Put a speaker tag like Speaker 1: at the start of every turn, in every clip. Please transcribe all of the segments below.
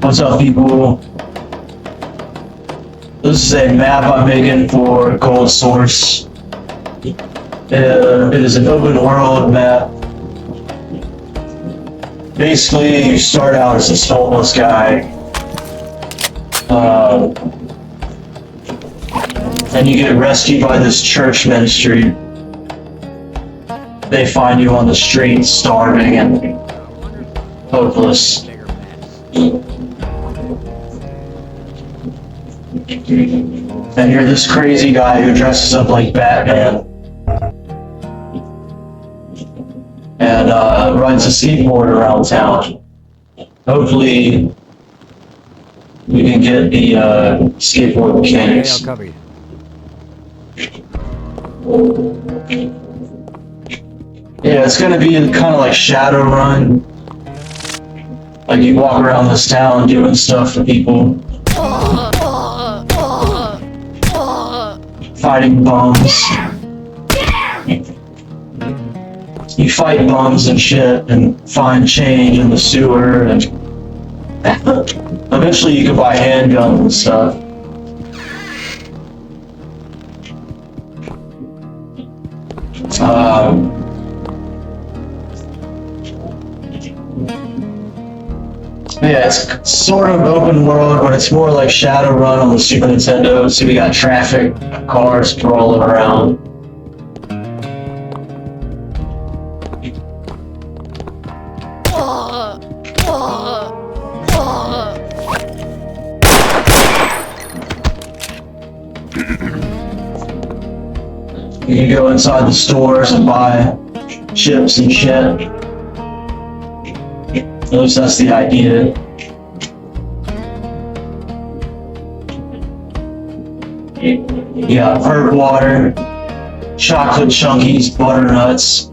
Speaker 1: What's up, people? This is a map I'm making for GoldSrc. It is an open world map. Basically, you start out as this homeless guy. And you get rescued by this church ministry. They find you on the street, starving and hopeless. And you're this crazy guy who dresses up like Batman and rides a skateboard around town. Hopefully, we can get the skateboard mechanics.
Speaker 2: I'll cover you.
Speaker 1: Yeah, it's gonna be kind of like shadowrun. Like you walk around this town doing stuff for people. Fighting bums. You fight bums and shit and find change in the sewer and eventually you can buy handguns and stuff. Yeah, it's sort of open world, but it's more like Shadowrun on the Super Nintendo, so we got traffic, cars rolling around. You can go inside the stores and buy chips and shit. At least that's the idea. You got herb water, chocolate chunkies, butternuts,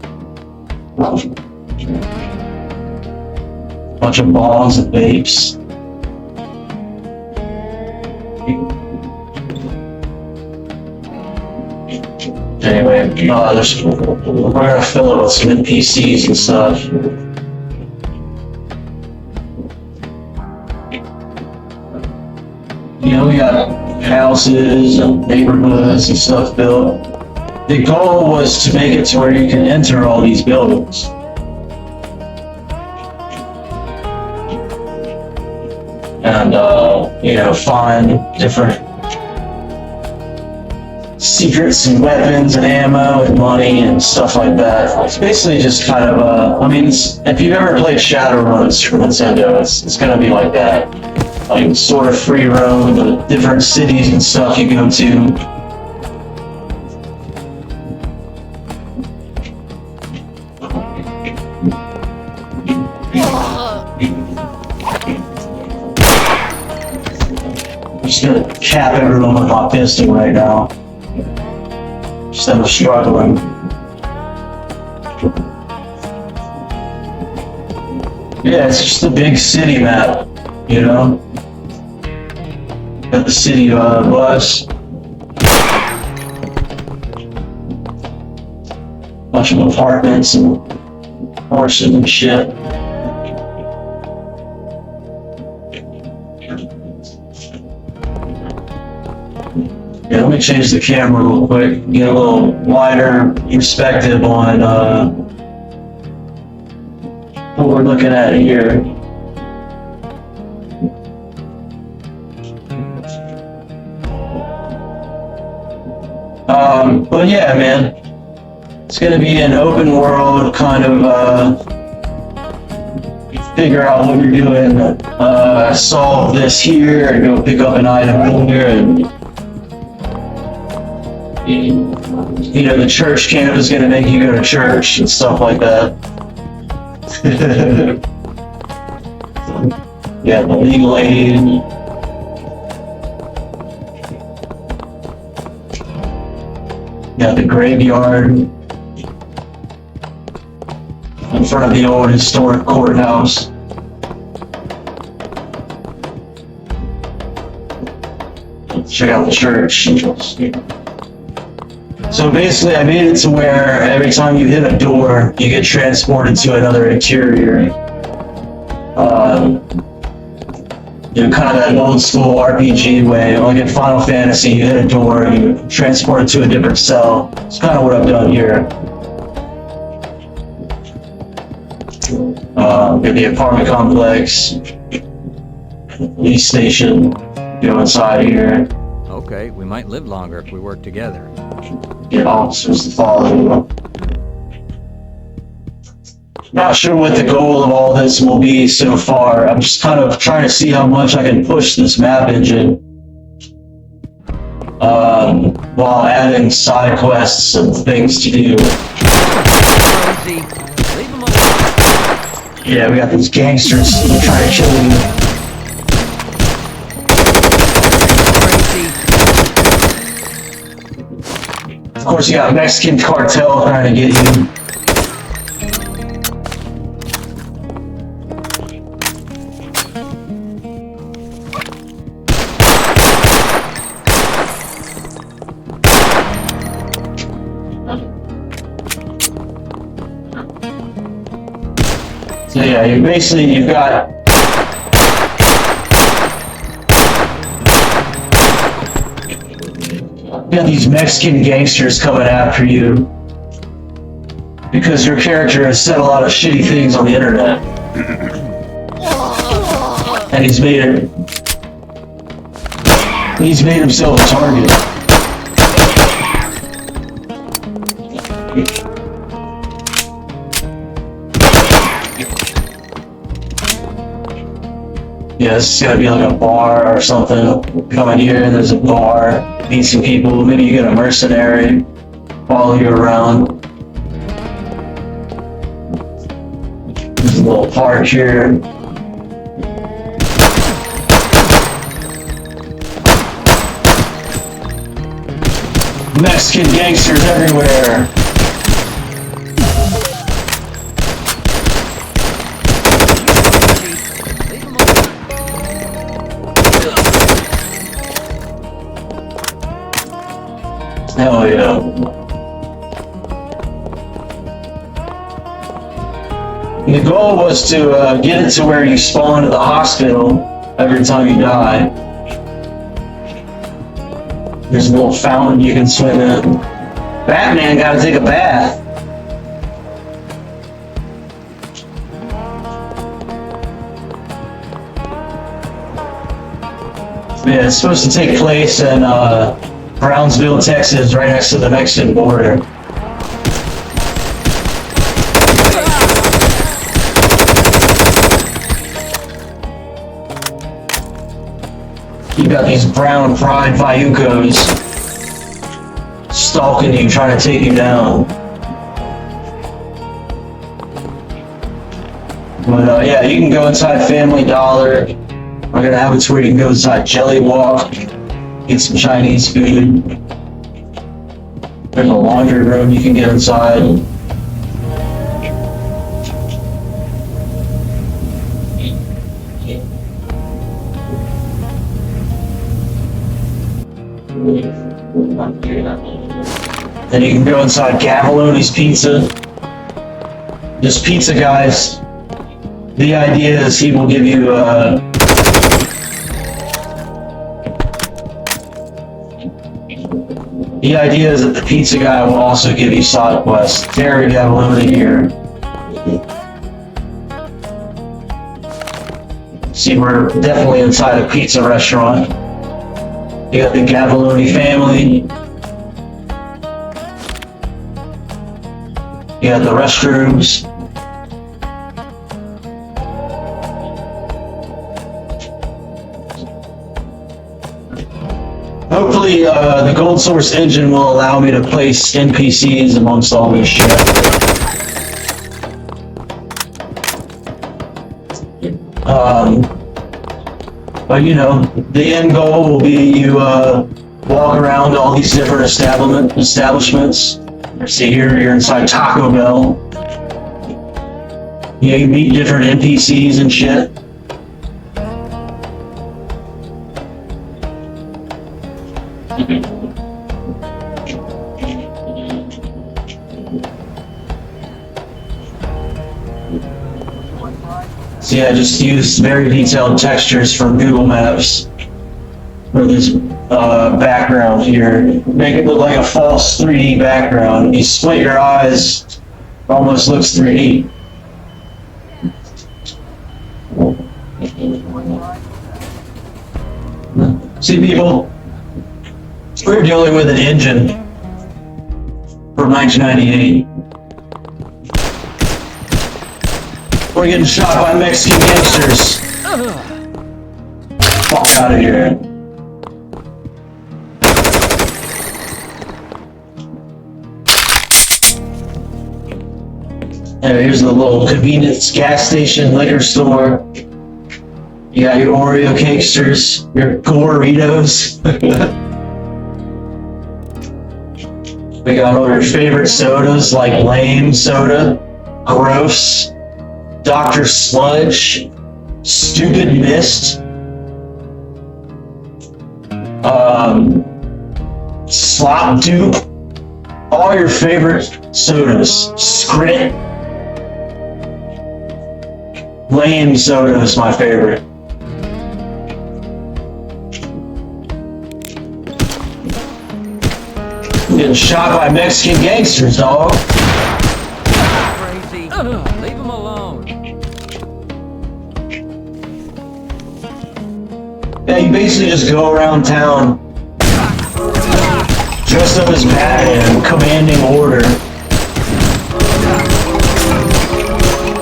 Speaker 1: bunch of balls and vapes. Anyway, we're gonna fill it with some NPCs and stuff. You know, we got houses and neighborhoods and stuff built. The goal was to make it to where you can enter all these buildings. And, you know, find different secrets and weapons and ammo and money and stuff like that. It's basically just kind of, I mean, if you've ever played Shadowrun on Super Nintendo, it's gonna be like that. Like, sort of free roam, the different cities and stuff you go to. I'm just gonna cap everyone with my pistol right now. Instead of struggling. Yeah, it's just a big city map, you know? Got the city bus. Bunch of apartments and horses and shit. Yeah, let me change the camera real quick, get a little wider perspective on what we're looking at here. But yeah, man, it's gonna be an open world kind of figure out what you're doing, solve this here, and go pick up an item here, and you know, the church camp is gonna make you go to church and stuff like that. Yeah, the legal aid. Yeah, the graveyard in front of the old historic courthouse. Check out the church. So basically, I made it to where every time you hit a door, you get transported to another interior. You know, kind of that old school RPG way. Like in Final Fantasy, you hit a door, you transport it to a different cell. It's kind of what I've done here. Get the apartment complex, police station, go inside here.
Speaker 2: Okay, we might live longer if we work together.
Speaker 1: Get officers to follow you. Not sure what the goal of all this will be so far. I'm just kind of trying to see how much I can push this map engine while adding side quests and things to do. Yeah, we got these gangsters trying to kill you. Of course, you got a Mexican cartel trying to get you. So yeah, you've got these Mexican gangsters coming after you because your character has said a lot of shitty things on the internet, and he's made himself a target. Yeah, this is gonna be like a bar or something. Come in here, there's a bar, meet some people, maybe you get a mercenary, follow you around. There's a little park here. Mexican gangsters everywhere. Hell yeah. The goal was to get it to where you spawn at the hospital every time you die. There's a little fountain you can swim in. Batman gotta take a bath. Yeah, it's supposed to take place in Brownsville, Texas, right next to the Mexican border. You got these brown pride Vyukos stalking you, trying to take you down. But yeah, you can go inside Family Dollar. We're gonna have it to where you can go inside Jelly Walk, get some Chinese food. There's a laundry room you can get inside. Then you can go inside Gavoloni's Pizza. This pizza, guys, the idea is he will give you the idea is that the pizza guy will also give you side quests. Terry Gavoloni here. See, we're definitely inside a pizza restaurant. You got the Gavoloni family. You got the restrooms. Hopefully, the GoldSrc engine will allow me to place NPCs amongst all this shit. But you know, the end goal will be you walk around all these different establishments. See here, you're inside Taco Bell. Yeah, you meet different NPCs and shit. So yeah, just use very detailed textures from Google Maps for this background here. Make it look like a false 3D background. You split your eyes, it almost looks 3D. See, people, we're dealing with an engine from 1998. We're getting shot by Mexican gangsters. Fuck out of here. And here's the little convenience gas station, liquor store. You got your Oreo cakesters, your Gorritos. We got all your favorite sodas like Lame Soda, Gross, Dr. Sludge, Stupid Mist, Slop Dupe, all your favorite sodas, Skrit. Lame Soda is my favorite. Getting shot by Mexican gangsters, dog.
Speaker 2: Crazy. Leave him alone.
Speaker 1: Yeah, you basically just go around town, dressed up as Batman, commanding order,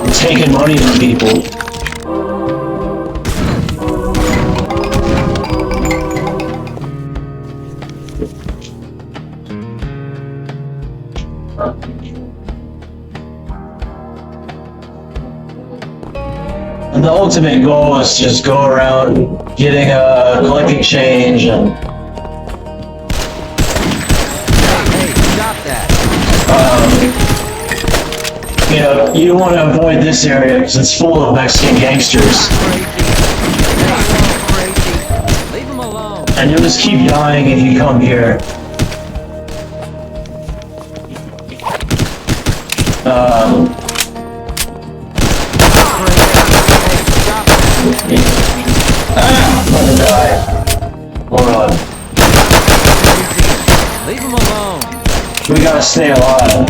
Speaker 1: and taking money from people. And the ultimate goal is to just go around getting collecting change and
Speaker 2: Hey, stop that.
Speaker 1: you know, you want to avoid this area because it's full of Mexican gangsters,
Speaker 2: Crazy. Leave him alone.
Speaker 1: and you'll just keep dying if you come here. I'm gonna die. Hold on.
Speaker 2: Leave him alone.
Speaker 1: We gotta stay alive.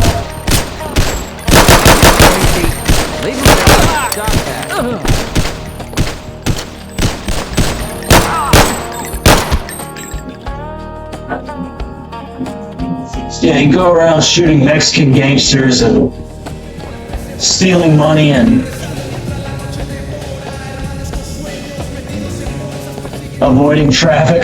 Speaker 2: Crazy. Leave him alone. Stop that.
Speaker 1: Yeah, you go around shooting Mexican gangsters and stealing money and avoiding traffic.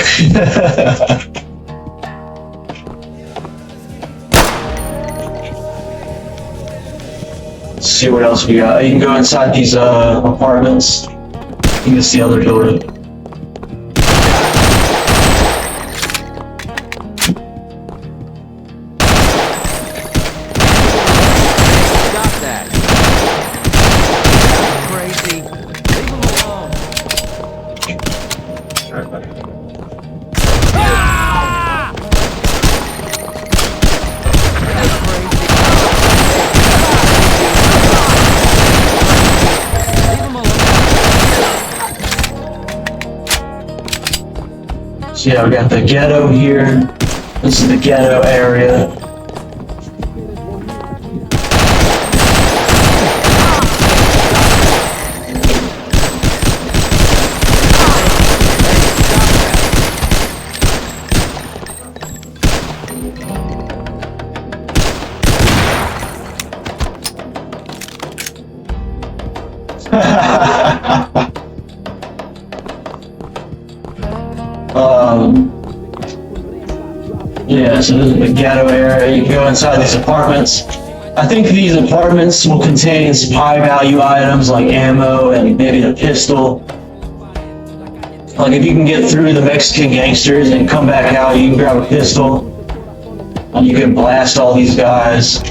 Speaker 1: Let's see what else we got. You can go inside these apartments. You can see other door.
Speaker 2: Stop that. Crazy. Leave him alone.
Speaker 1: So yeah, we got the ghetto here. This is the ghetto area. Yeah, so this is the ghetto area. You can go inside these apartments. I think these apartments will contain some high value items like ammo and maybe a pistol. Like if you can get through the Mexican gangsters and come back out, you can grab a pistol and you can blast all these guys.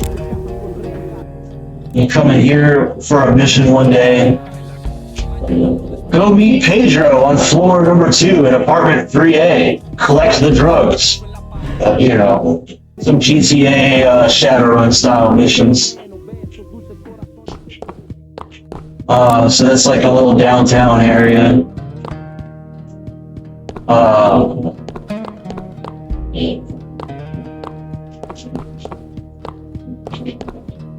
Speaker 1: You come in here for a mission one day. Go meet Pedro on floor number 2 in apartment 3A. Collect the drugs. You know, some GTA Shadowrun style missions. So that's like a little downtown area.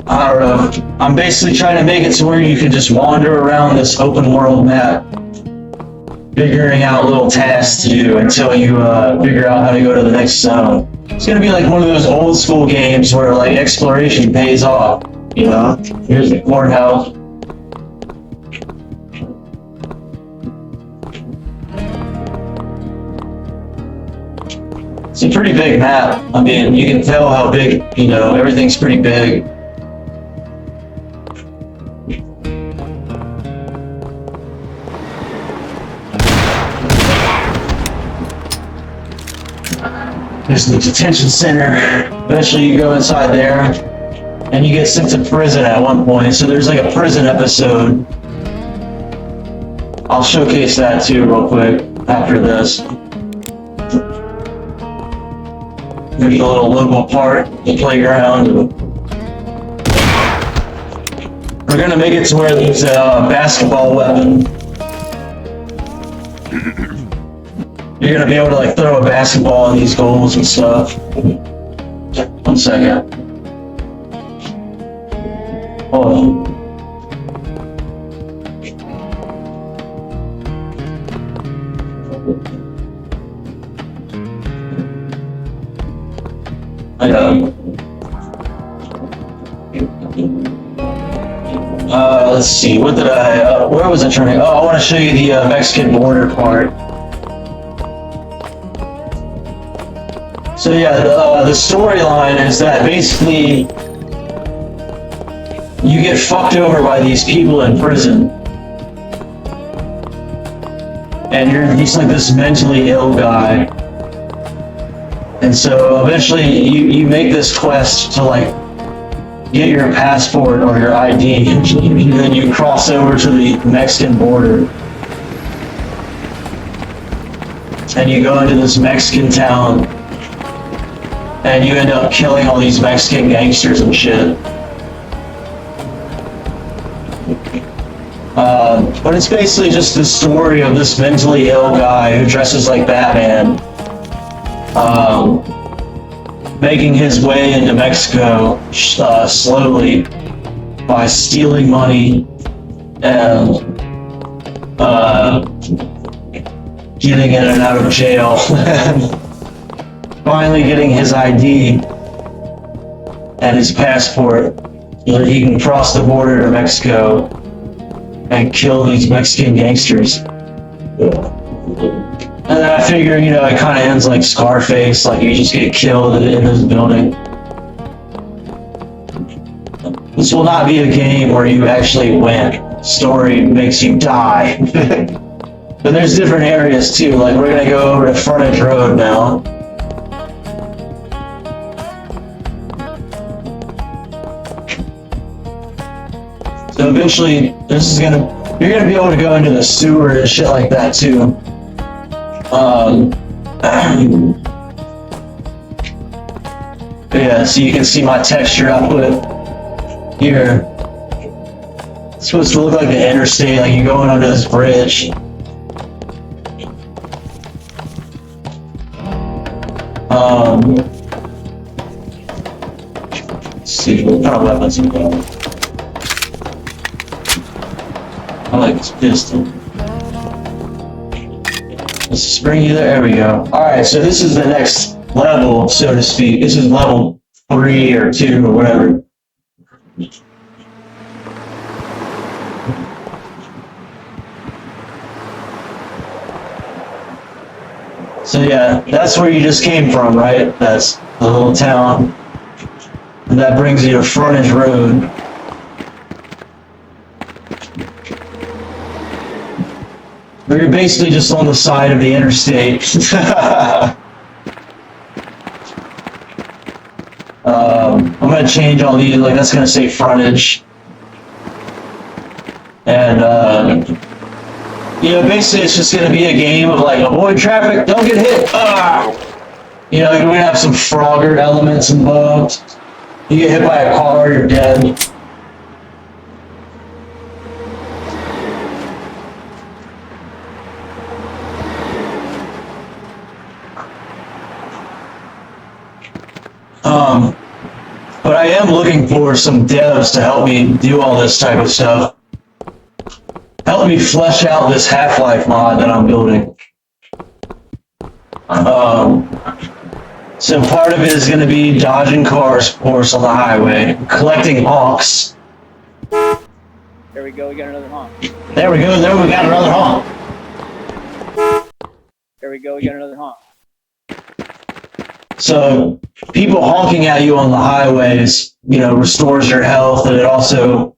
Speaker 1: I don't know. I'm basically trying to make it to where you can just wander around this open world map, figuring out little tasks to do until you figure out how to go to the next zone. It's gonna be like one of those old school games where like exploration pays off. You know, here's the courthouse. It's a pretty big map. I mean, you can tell how big, you know, everything's pretty big. There's the detention center. Eventually you go inside there, and you get sent to prison at one point. So there's like a prison episode. I'll showcase that too real quick after this. There's a little local park, the playground. We're gonna make it to where there's a basketball weapon. You're gonna be able to like throw a basketball in these goals and stuff. 1 second. Oh. Let's see, what did where was I trying to, I want to show you the Mexican border part. So yeah, the storyline is that basically you get fucked over by these people in prison. And he's like this mentally ill guy. And so eventually you make this quest to like get your passport or your ID, and then you cross over to the Mexican border. And you go into this Mexican town, and you end up killing all these Mexican gangsters and shit. But it's basically just the story of this mentally ill guy who dresses like Batman, making his way into Mexico slowly by stealing money and getting in and out of jail. Finally getting his ID and his passport so that he can cross the border to Mexico and kill these Mexican gangsters. And then I figure, you know, it kind of ends like Scarface, like you just get killed in this building. This will not be a game where you actually win. Story makes you die. But there's different areas too, like we're gonna go over to Frontage Road now. So eventually, you're gonna be able to go into the sewer and shit like that too. Yeah, so you can see my texture output here. It's supposed to look like an interstate, like you're going under this bridge. Let's see, what kind of weapons we got? I like this pistol. Let's bring you there. There we go. Alright, so this is the next level, so to speak. This is level 3 or 2 or whatever. So yeah, that's where you just came from, right? That's the little town. And that brings you to Frontage Road. You're basically just on the side of the interstate. I'm gonna change all these, like that's gonna say frontage. And you know, basically it's just gonna be a game of like, avoid traffic, don't get hit. Ah! You know, you're gonna have some Frogger elements involved. You get hit by a car, you're dead. looking for some devs to help me do all this type of stuff. Help me flesh out this Half-Life mod that I'm building. So part of it is going to be dodging cars, of course, on the highway, collecting honks.
Speaker 3: There we go, we got another honk.
Speaker 1: There we go, there we got another honk.
Speaker 3: There we go, we got another honk.
Speaker 1: So people honking at you on the highways, you know, restores your health, and it also,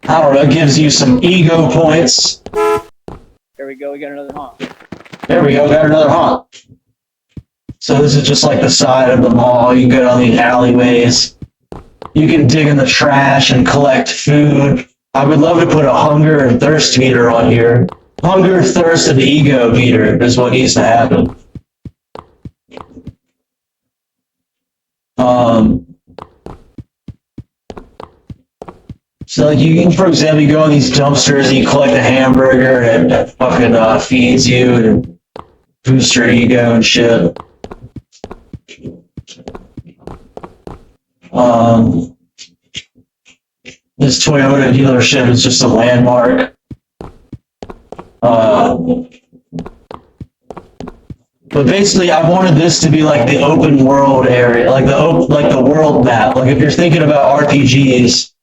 Speaker 1: I don't know, gives you some ego points.
Speaker 3: There we go, we got another honk.
Speaker 1: There we go, got another honk. So this is just like the side of the mall. You can go down the alleyways. You can dig in the trash and collect food. I would love to put a hunger and thirst meter on here. Hunger, thirst, and ego meter is what needs to happen. So like you can, for example, you go in these dumpsters and you collect a hamburger and it fucking feeds you and boosts your ego and shit. This Toyota dealership is just a landmark. But basically, I wanted this to be like the open world area, like the world map. Like if you're thinking about RPGs,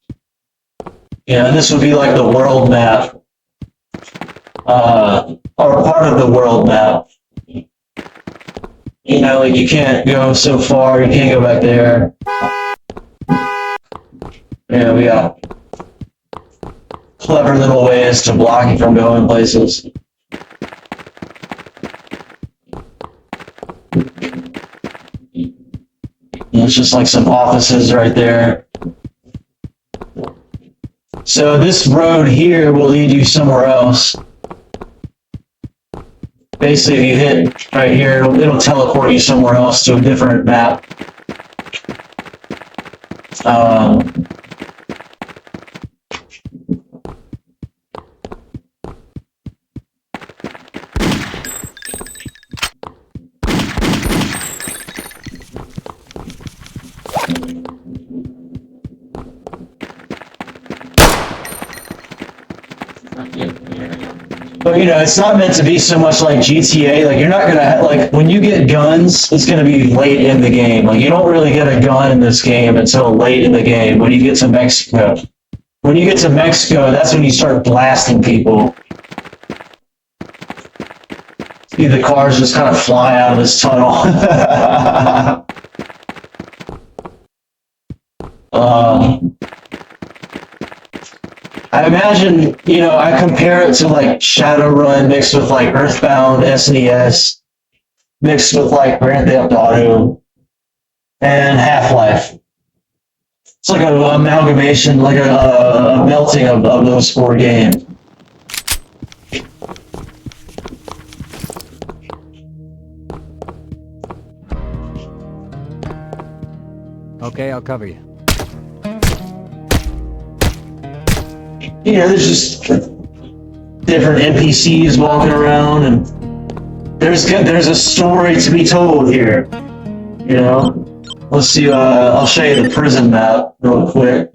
Speaker 1: you know, this would be like the world map, or part of the world map. You know, like you can't go so far, you can't go back there. Yeah, we got clever little ways to block you from going places. It's just like some offices right there. So this road here will lead you somewhere else. Basically, if you hit right here, it'll teleport you somewhere else to a different map. But you know, it's not meant to be so much like GTA. Like you're not gonna like when you get guns, it's gonna be late in the game. Like you don't really get a gun in this game until late in the game when you get to Mexico. When you get to Mexico, that's when you start blasting people. See the cars just kind of fly out of this tunnel. I imagine, you know, I compare it to like Shadowrun mixed with like Earthbound, SNES, mixed with like Grand Theft Auto, and Half-Life. It's like an amalgamation, like a melting of those four games.
Speaker 2: Okay, I'll cover you.
Speaker 1: You know, there's just different NPCs walking around, and there's a story to be told here. You know, let's see. I'll show you the prison map real quick.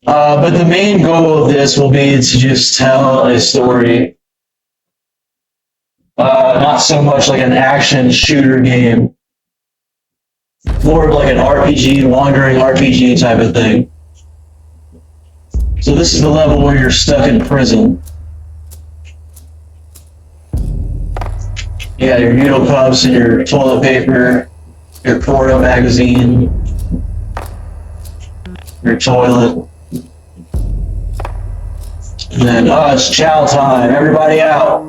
Speaker 1: But the main goal of this will be to just tell a story, not so much like an action shooter game, more of like an RPG, wandering RPG type of thing. So this is the level where you're stuck in prison. You got your noodle cups and your toilet paper, your Porto magazine, your toilet. And then, oh, it's chow time, everybody out.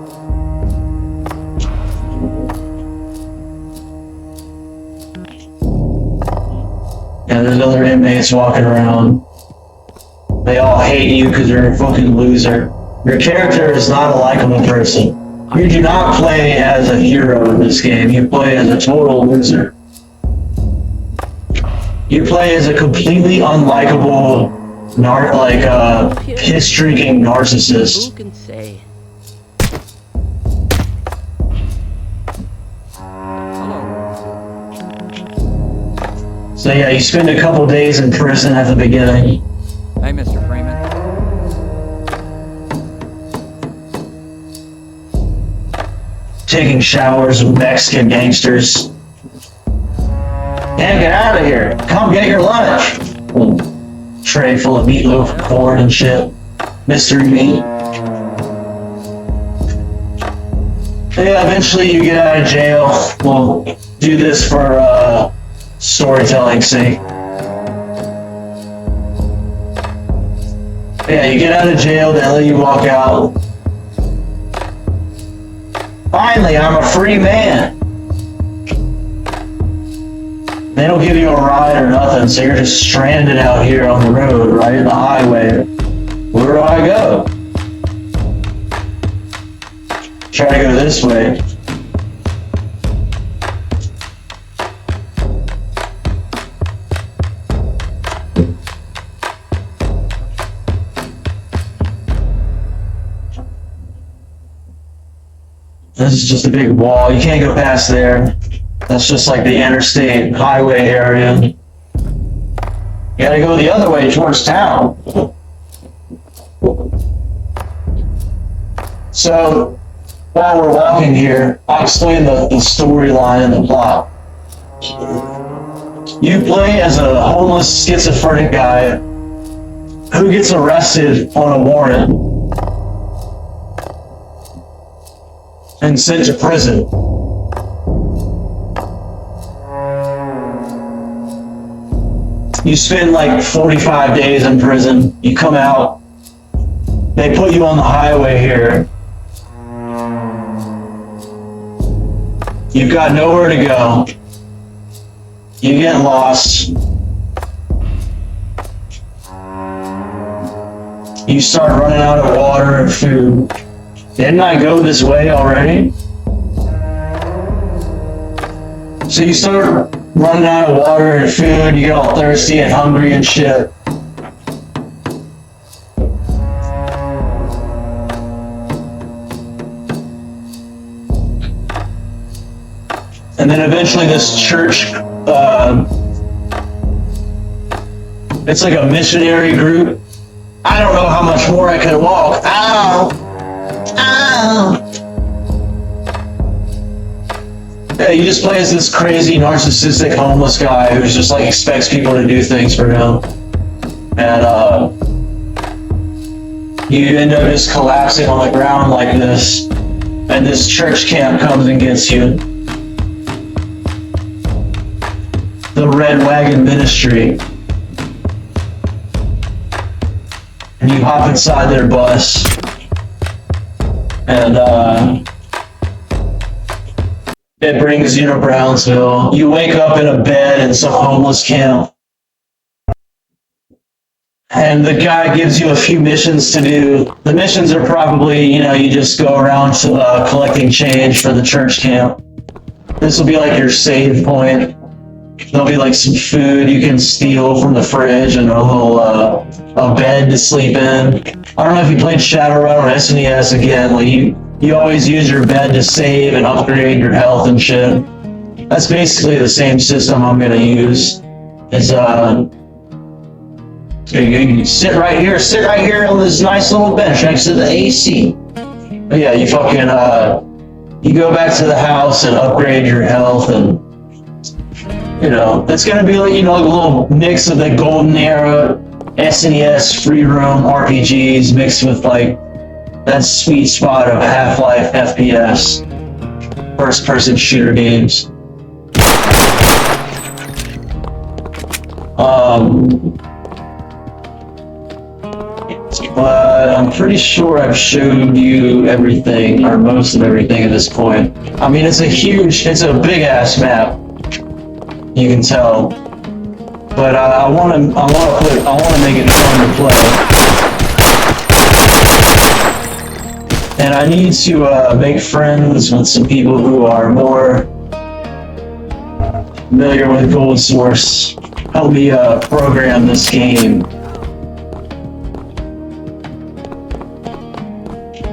Speaker 1: And there's other inmates walking around. They all hate you because you're a fucking loser. Your character is not a likable person. You do not play as a hero in this game. You play as a total loser. You play as a completely unlikable, piss-drinking narcissist.
Speaker 4: Who can say?
Speaker 2: Hello.
Speaker 1: So yeah, you spend a couple days in prison at the beginning.
Speaker 2: Hey, Mr. Freeman.
Speaker 1: Taking showers with Mexican gangsters. Damn, get out of here. Come get your lunch. Tray full of meatloaf and corn and shit. Mystery meat. Yeah, eventually you get out of jail. We'll do this for storytelling's sake. Yeah, you get out of jail, they let you walk out. Finally, I'm a free man. They don't give you a ride or nothing, so you're just stranded out here on the road, right in the highway. Where do I go? Try to go this way. This is just a big wall. You can't go past there. That's just like the interstate highway area. You gotta go the other way towards town. So, while we're walking here, I'll explain the storyline and the plot. You play as a homeless schizophrenic guy who gets arrested on a warrant and sent to prison. You spend like 45 days in prison, you come out, they put you on the highway here. You've got nowhere to go. You get lost. You start running out of water and food. Didn't I go this way already? So you start running out of water and food, you get all thirsty and hungry and shit. And then eventually this church, it's like a missionary group. I don't know how much more I could walk. Ow! Ow! Yeah, you just play as this crazy, narcissistic, homeless guy who's just like expects people to do things for him. And you end up just collapsing on the ground like this. And this church camp comes and gets you. The Red Wagon Ministry. And you hop inside their bus. And it brings you to Brownsville. You wake up in a bed in some homeless camp. And the guy gives you a few missions to do. The missions are probably, you just go around to, collecting change for the church camp. This will be like your save point. There'll be like some food you can steal from the fridge and a little, a bed to sleep in. I don't know if you played Shadowrun on SNES again, like you always use your bed to save and upgrade your health and shit. That's basically the same system I'm gonna use. It's, you sit right here on this nice little bench next to the AC. But yeah, you fucking, you go back to the house and upgrade your health and, it's gonna be like, like a little mix of the golden era SNES free roam RPGs mixed with like that sweet spot of Half-Life FPS, first person shooter games. But I'm pretty sure I've showed you everything, or most of everything at this point. I mean, it's a big ass map. You can tell, but I want to make it fun to play, and I need to make friends with some people who are more familiar with GoldSrc. Help me program this game.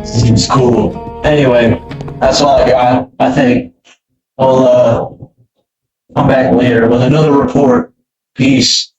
Speaker 1: Seems cool. Anyway, that's all I got. I think I'll come back later with another report. Peace.